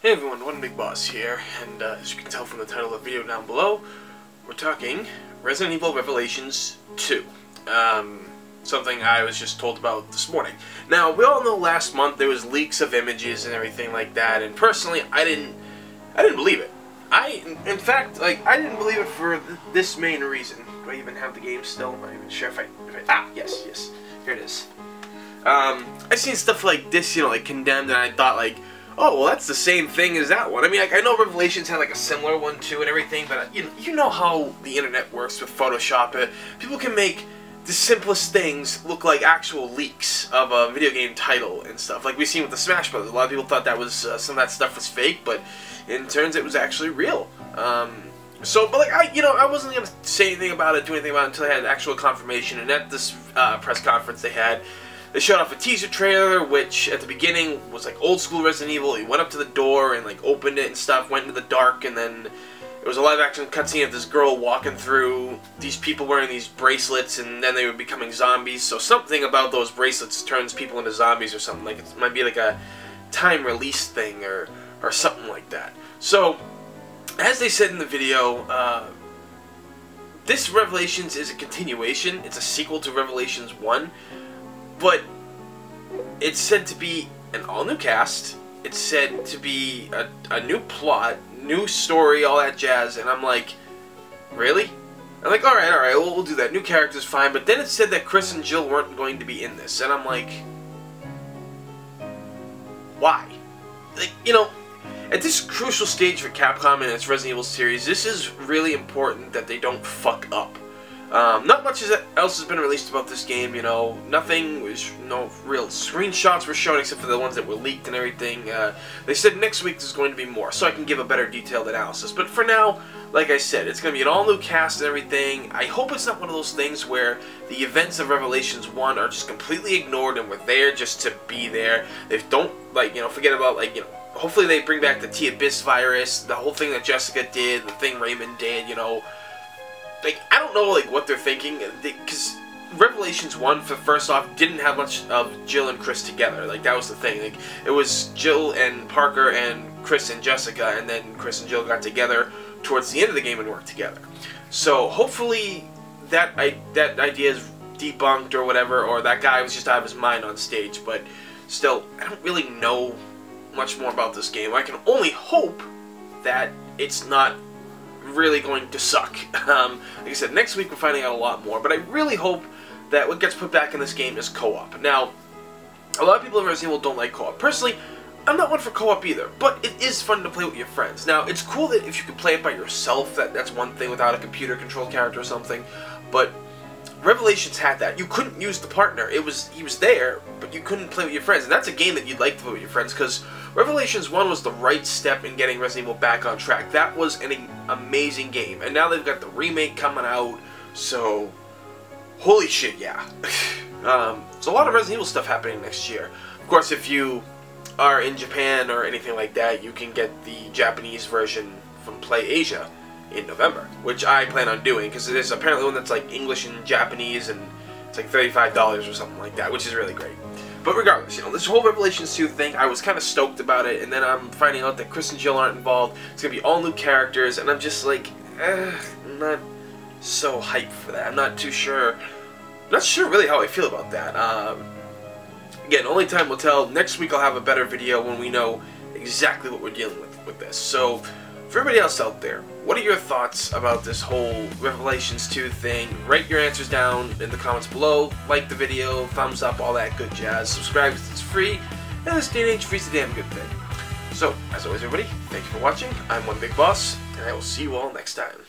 Hey everyone, One Big Boss here, and as you can tell from the title of the video down below, we're talking Resident Evil Revelations 2. Something I was just told about this morning. Now, we all know last month there was leaks of images and everything like that, and personally, I didn't believe it. In fact, I didn't believe it for this main reason. Do I even have the game still? I'm not even sure if I yes, here it is. I've seen stuff like this, like Condemned, and I thought oh, well, that's the same thing as that one. I mean, I know Revelations had a similar one too and everything, but you know how the internet works with Photoshop. People can make the simplest things look like actual leaks of a video game title and stuff. Like we've seen with the Smash Brothers. A lot of people thought that was some of that stuff was fake, but it turns it was actually real. I wasn't gonna say anything about it, do anything about it until I had actual confirmation. And at this press conference they showed off a teaser trailer, which at the beginning was old school Resident Evil. He went up to the door and opened it and stuff, went into the dark, and then it was a live action cutscene of this girl walking through, these people wearing these bracelets, and then they were becoming zombies. So something about those bracelets turns people into zombies or something. It might be a time release thing or something like that. So as they said in the video, this Revelations is a continuation. It's a sequel to Revelations 1. But it's said to be an all-new cast. It's said to be a new plot, new story, all that jazz. And I'm like, really? I'm like, alright, we'll do that. New characters, fine. But then it said that Chris and Jill weren't going to be in this. And I'm like, why? At this crucial stage for Capcom and its Resident Evil series, this is really important that they don't fuck up. Not much else has been released about this game, nothing, no real screenshots were shown except for the ones that were leaked and everything. They said next week there's going to be more, so I can give a better detailed analysis. But for now, like I said, it's going to be an all-new cast and everything. I hope it's not one of those things where the events of Revelations 1 are just completely ignored and we're there just to be there. They don't, forget about, hopefully they bring back the T-Abyss virus, the whole thing that Jessica did, the thing Raymond did, I don't know, what they're thinking, because Revelations 1, first off, didn't have much of Jill and Chris together. That was the thing. It was Jill and Parker and Chris and Jessica, and then Chris and Jill got together towards the end of the game and worked together. So, hopefully, that idea is debunked or whatever, or that guy was just out of his mind on stage, but still, I don't really know much more about this game. I can only hope that it's not really going to suck. Like I said, next week we're finding out a lot more, but I really hope that what gets put back in this game is co-op. Now, a lot of people in Resident Evil don't like co-op. Personally, I'm not one for co-op either, but it is fun to play with your friends. Now, it's cool that if you can play it by yourself, that's one thing without a computer-controlled character or something, but Revelations had that. You couldn't use the partner. He was there, but you couldn't play with your friends. And that's a game that you'd like to play with your friends, because Revelations 1 was the right step in getting Resident Evil back on track. That was an amazing game. And now they've got the remake coming out, so holy shit, yeah. There's a lot of Resident Evil stuff happening next year. Of course, if you are in Japan or anything like that, you can get the Japanese version from PlayAsia in November, which I plan on doing, because there's apparently one that's English and Japanese, and it's $35 or something like that, which is really great. But regardless, this whole Revelations 2 thing, I was kind of stoked about it, and then I'm finding out that Chris and Jill aren't involved. It's going to be all new characters, and I'm just I'm not so hyped for that. I'm not too sure. I'm not sure really how I feel about that. Again, only time will tell. Next week I'll have a better video when we know exactly what we're dealing with this. So, for everybody else out there, what are your thoughts about this whole Revelations 2 thing? Write your answers down in the comments below. Like the video, thumbs up, all that good jazz. Subscribe because it's free. And this day and age, free's a damn good thing. So, as always everybody, thank you for watching. I'm One Big Boss, and I will see you all next time.